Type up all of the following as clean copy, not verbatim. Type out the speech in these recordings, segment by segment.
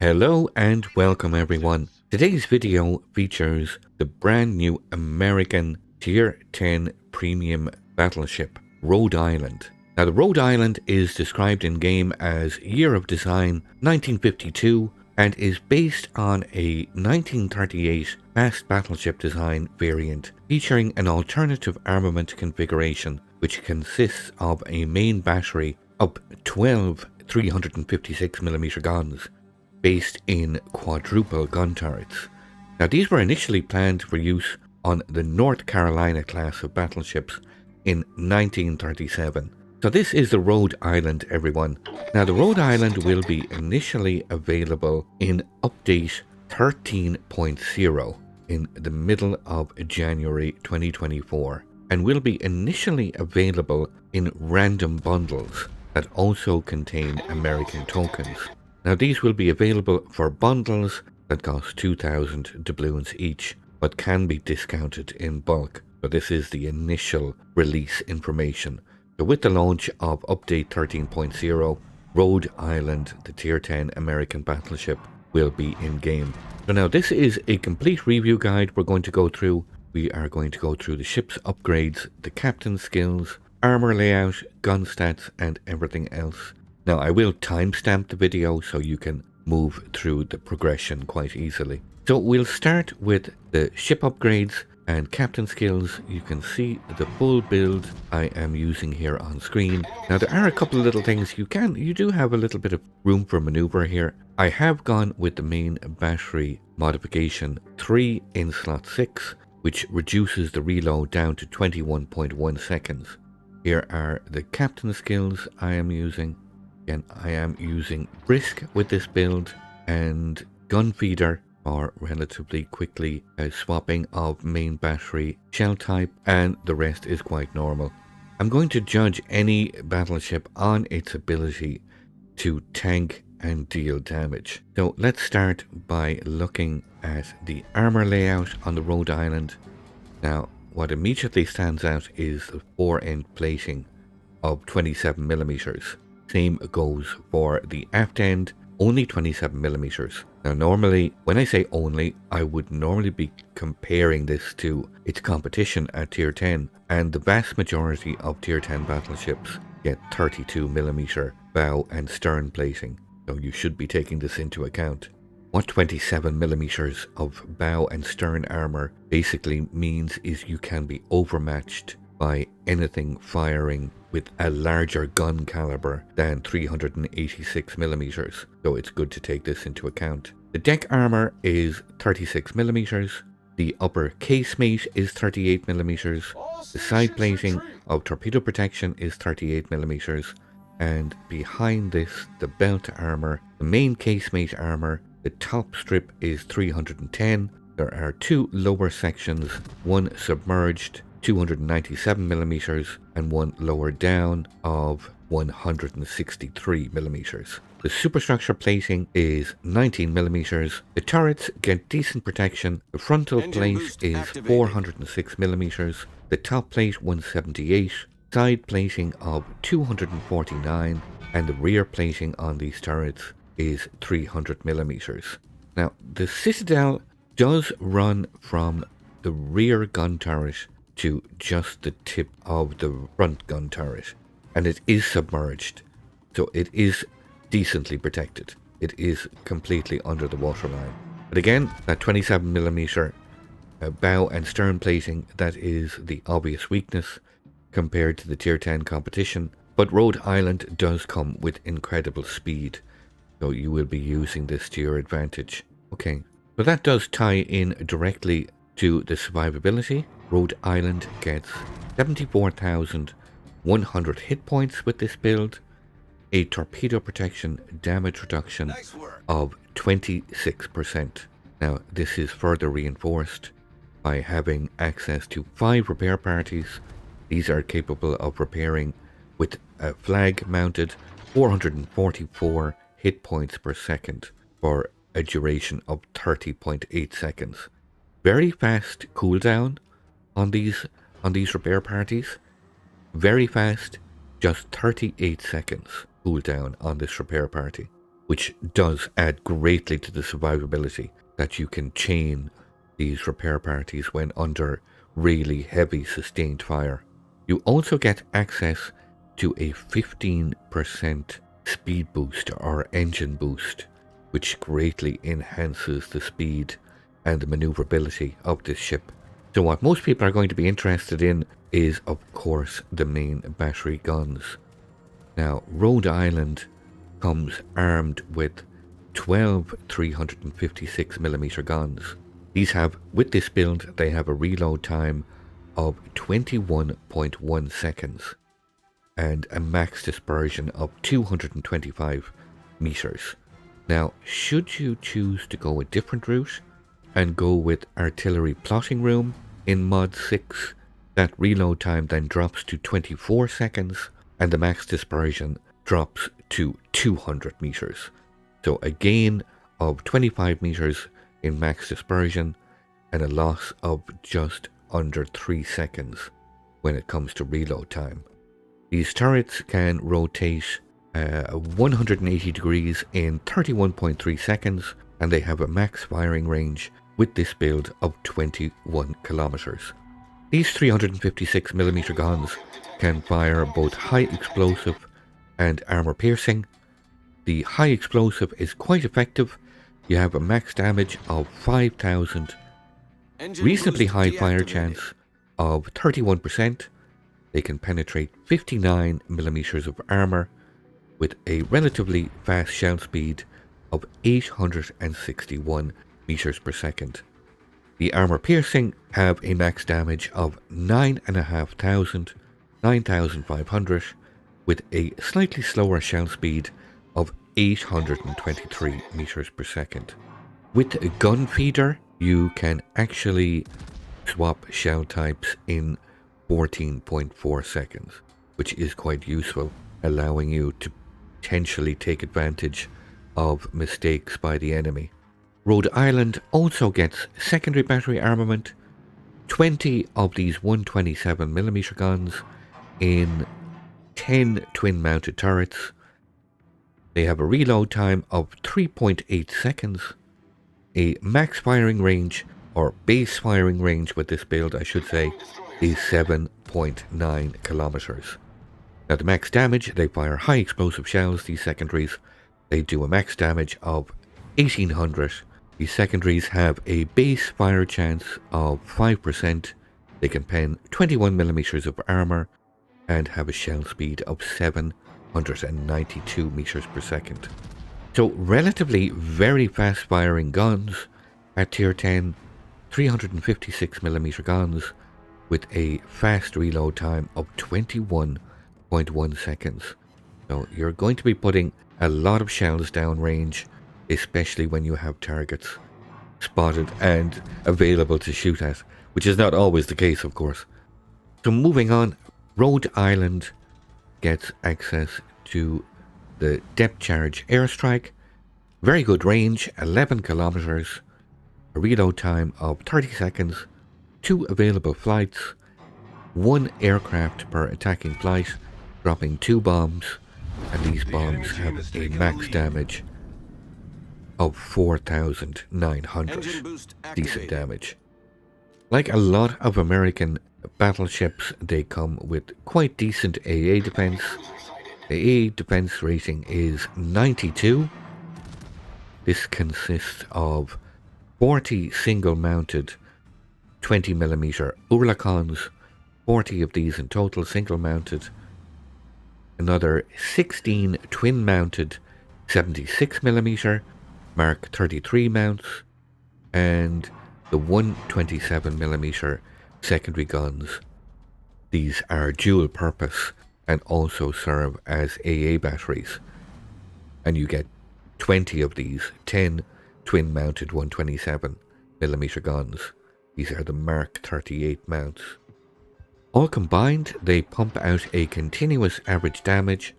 Hello and welcome everyone. Today's video features the brand new American Tier 10 premium battleship, Rhode Island. Now the Rhode Island is described in game as year of design 1952 and is based on a 1938 fast battleship design variant featuring an alternative armament configuration which consists of a main battery of 12 356mm guns based in quadruple gun turrets. Now these were initially planned for use on the North Carolina class of battleships in 1937. So this is the Rhode Island, everyone. Now the Rhode Island will be initially available in update 13.0 in the middle of January 2024 and will be initially available in random bundles that also contain American tokens. Now these will be available for bundles that cost 2,000 doubloons each, but can be discounted in bulk. So this is the initial release information. So with the launch of Update 13.0, Rhode Island, the Tier 10 American battleship, will be in game. So now this is a complete review guide we're going to go through. We are going to go through the ship's upgrades, the captain's skills, armor layout, gun stats, and everything else. Now I will timestamp the video so you can move through the progression quite easily. So we'll start with the ship upgrades and captain skills. You can see the full build I am using here on screen. Now there are a couple of little things you do have a little bit of room for maneuver here. I have gone with the main battery modification 3 in slot 6, which reduces the reload down to 21.1 seconds. Here are the captain skills I am using. Again, I am using Brisk with this build and Gun Feeder for relatively quickly swapping of main battery shell type, and the rest is quite normal. I'm going to judge any battleship on its ability to tank and deal damage. So let's start by looking at the armor layout on the Rhode Island. Now what immediately stands out is the fore-end plating of 27mm. Same goes for the aft end, only 27mm. Now normally, when I say only, I would normally be comparing this to its competition at Tier 10, and the vast majority of Tier 10 battleships get 32mm bow and stern plating, so you should be taking this into account. What 27mm of bow and stern armor basically means is you can be overmatched by anything firing with a larger gun caliber than 386mm, so it's good to take this into account. The deck armor is 36mm, the upper casemate is 38mm, the side plating of torpedo protection is 38mm, and behind this, the belt armor, the main casemate armor, the top strip is 310. There are two lower sections, one submerged 297mm and one lower down of 163mm. The superstructure plating is 19mm. The turrets get decent protection. The frontal plate is 406mm. The top plate 178. Side plating of 249, and the rear plating on these turrets is 300mm. Now the citadel does run from the rear gun turret to just the tip of the front gun turret, and it is submerged, so it is decently protected. It is completely under the waterline. But again, that 27mm bow and stern plating, that is the obvious weakness compared to the Tier 10 competition. But Rhode Island does come with incredible speed, so you will be using this to your advantage. Okay, so that does tie in directly to the survivability. Rhode Island gets 74,100 hit points with this build, a torpedo protection damage reduction of 26%. Now this is further reinforced by having access to 5 repair parties. These are capable of repairing with a flag mounted 444 hit points per second for a duration of 30.8 seconds. Very fast cooldown on these repair parties. Very fast, just 38 seconds cooldown on this repair party. which does add greatly to the survivability, that you can chain these repair parties when under really heavy sustained fire. You also get access to a 15% speed boost or engine boost, which greatly enhances the speed and the maneuverability of this ship. So what most people are going to be interested in is, of course, the main battery guns. Now, Rhode Island comes armed with 12 356mm guns. These have, with this build, they have a reload time of 21.1 seconds and a max dispersion of 225 meters. Now, should you choose to go a different route and go with artillery plotting room in mod 6, that reload time then drops to 24 seconds and the max dispersion drops to 200 meters. So a gain of 25 meters in max dispersion and a loss of just under 3 seconds when it comes to reload time. These turrets can rotate 180 degrees in 31.3 seconds, and they have a max firing range with this build of 21 kilometers. These 356mm guns can fire both high explosive and armor piercing. The high explosive is quite effective. You have a max damage of 5,000, reasonably high fire chance of 31%. They can penetrate 59mm of armor with a relatively fast shell speed of 861 meters per second. The armor piercing have a max damage of 9,500 with a slightly slower shell speed of 823 meters per second. With a gun feeder, you can actually swap shell types in 14.4 seconds, which is quite useful, allowing you to potentially take advantage of mistakes by the enemy. Rhode Island also gets secondary battery armament, 20 of these 127mm guns in 10 twin-mounted turrets. They have a reload time of 3.8 seconds, a max firing range, or base firing range with this build I should say, is 7.9 kilometers. Now the max damage, they fire high explosive shells, these secondaries. They do a max damage of 1800. These secondaries have a base fire chance of 5%. They can pen 21mm of armor and have a shell speed of 792 meters per second. So relatively very fast firing guns at tier 10, 356mm guns with a fast reload time of 21.1 seconds. So you're going to be putting a lot of shells downrange, especially when you have targets spotted and available to shoot at, which is not always the case, of course. So moving on, Rhode Island gets access to the depth charge airstrike. Very good range, 11 kilometers, a reload time of 30 seconds, 2 available flights, 1 aircraft per attacking flight, dropping 2 bombs, and these bombs have a max damage of 4,900. Decent damage. Like a lot of American battleships, they come with quite decent AA defense. The AA defense rating is 92. This consists of 40 single-mounted 20mm Oerlikons, 40 of these in total single-mounted, another 16 twin-mounted 76mm Mark 33 mounts, and the 127mm secondary guns. These are dual purpose and also serve as AA batteries, and you get 20 of these 10 twin-mounted 127mm guns. These are the Mark 38 mounts. All combined, they pump out a continuous average damage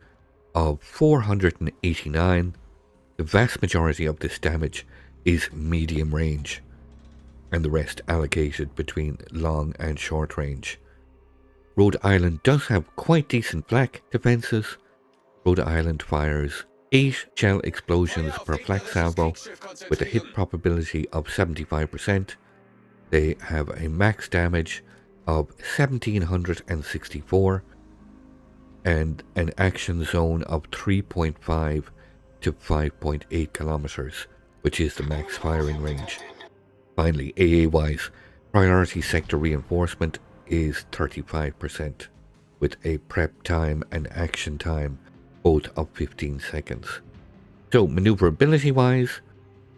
of 489. The vast majority of this damage is medium range, and the rest allocated between long and short range. Rhode Island does have quite decent flak defences. Rhode Island fires 8 shell explosions per flak salvo with a hit probability of 75%. They have a max damage of 1764 and an action zone of 3.5 to 5.8 kilometers, which is the max firing range. Finally, AA-wise, priority sector reinforcement is 35%, with a prep time and action time both of 15 seconds. So maneuverability-wise,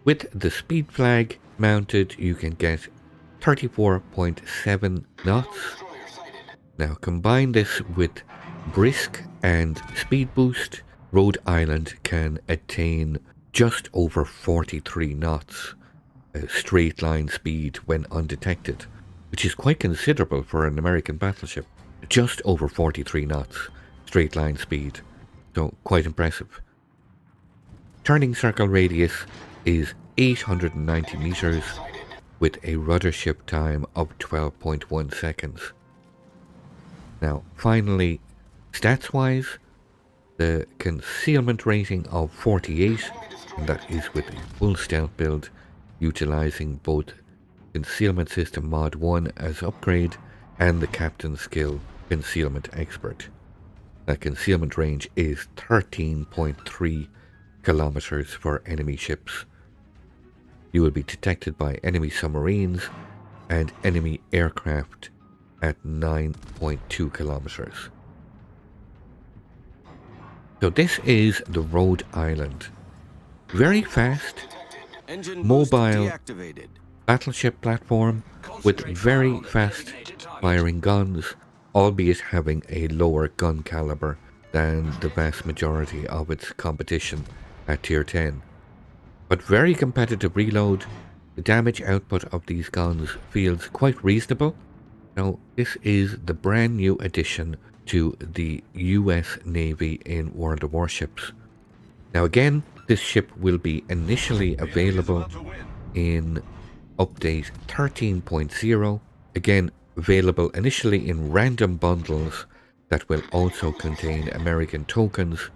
with the speed flag mounted, you can get 34.7 knots. Now combine this with brisk and speed boost, Rhode Island can attain just over 43 knots straight line speed when undetected, which is quite considerable for an American battleship. Just over 43 knots straight line speed, so quite impressive. Turning circle radius is 890 meters with a rudder ship time of 12.1 seconds. Now finally, stats wise, the concealment rating of 48, and that is with a full stealth build utilizing both Concealment System Mod 1 as upgrade and the Captain Skill Concealment Expert. That concealment range is 13.3 kilometers for enemy ships. You will be detected by enemy submarines and enemy aircraft at 9.2 kilometers. So this is the Rhode Island. Very fast, mobile battleship platform with very fast firing guns, albeit having a lower gun caliber than the vast majority of its competition at Tier 10. But very competitive reload. The damage output of these guns feels quite reasonable. Now, this is the brand new addition to the US Navy in World of Warships. Now again, this ship will be initially available in update 13.0. Again, available initially in random bundles that will also contain American tokens,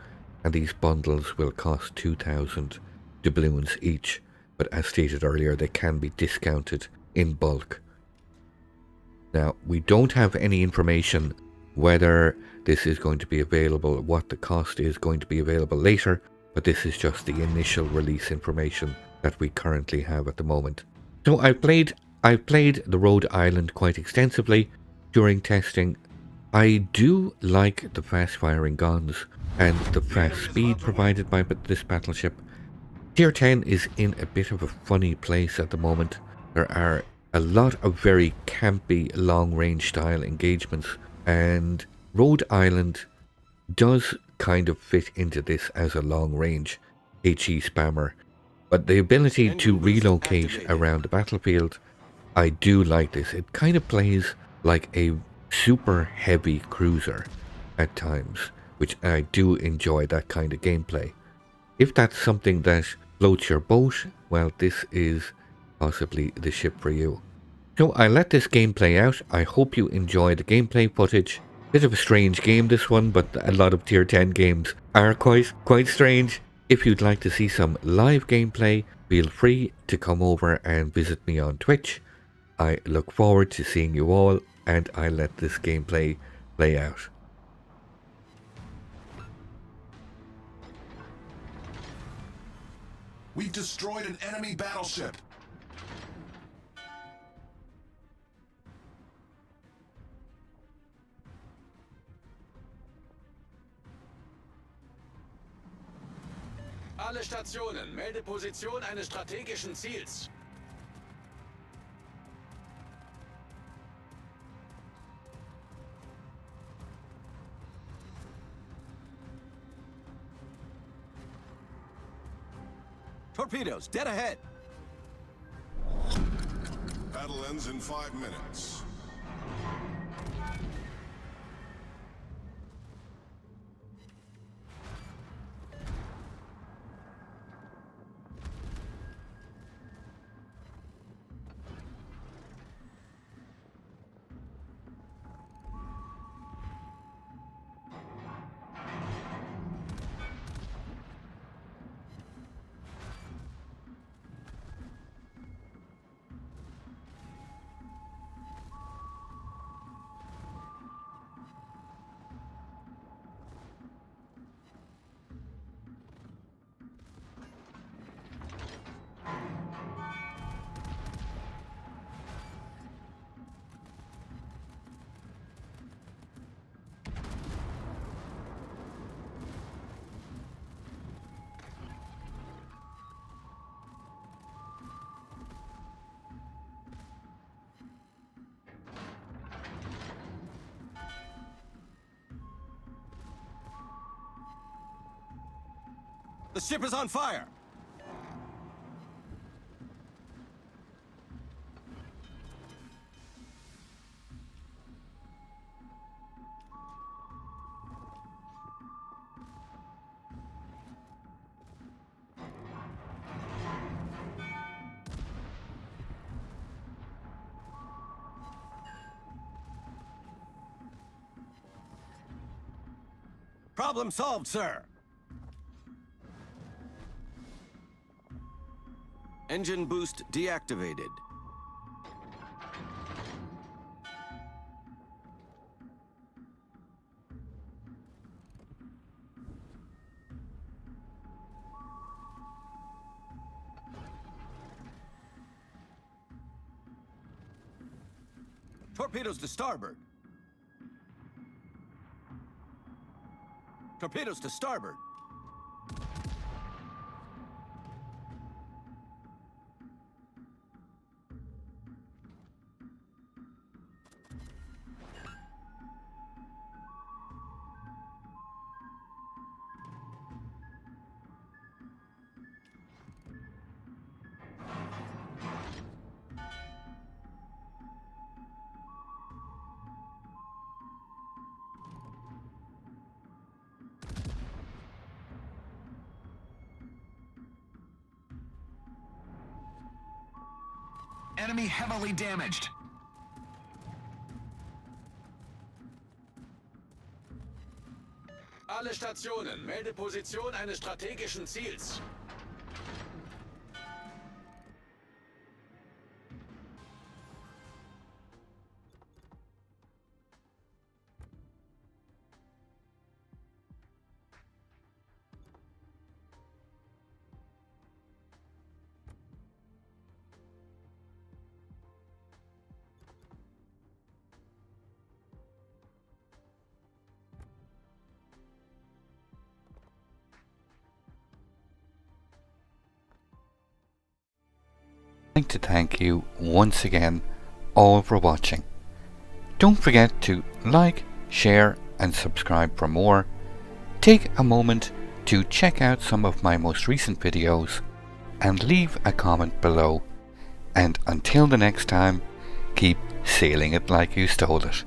and these bundles will cost 2,000 doubloons each, but as stated earlier, they can be discounted in bulk. Now, we don't have any information whether this is going to be available, what the cost is going to be available later, but this is just the initial release information that we currently have at the moment. So I've played the Rhode Island quite extensively during testing. I do like the fast firing guns and the fast speed provided by this battleship. Tier 10 is in a bit of a funny place at the moment. There are a lot of very campy long-range style engagements, and Rhode Island does kind of fit into this as a long-range HE spammer. But the ability to relocate around the battlefield, I do like this. It kind of plays like a super heavy cruiser at times, which I do enjoy that kind of gameplay. If that's something that floats your boat, well, this is possibly the ship for you. So I let this game play out. I hope you enjoy the gameplay footage. Bit of a strange game, this one, but a lot of Tier 10 games are quite strange. If you'd like to see some live gameplay, feel free to come over and visit me on Twitch. I look forward to seeing you all, and I let this gameplay play out. We've destroyed an enemy battleship. Alle Stationen, melde Position eines strategischen Ziels. Torpedoes, dead ahead. Battle ends in 5 minutes. The ship is on fire! Problem solved, sir. Engine boost deactivated. Torpedoes to starboard. Torpedoes to starboard. Enemy heavily damaged. Alle Stationen, melde Position eines strategischen Ziels. I'd like to thank you once again all for watching. Don't forget to like, share and subscribe for more. Take a moment to check out some of my most recent videos and leave a comment below. And until the next time, keep sailing it like you stole it.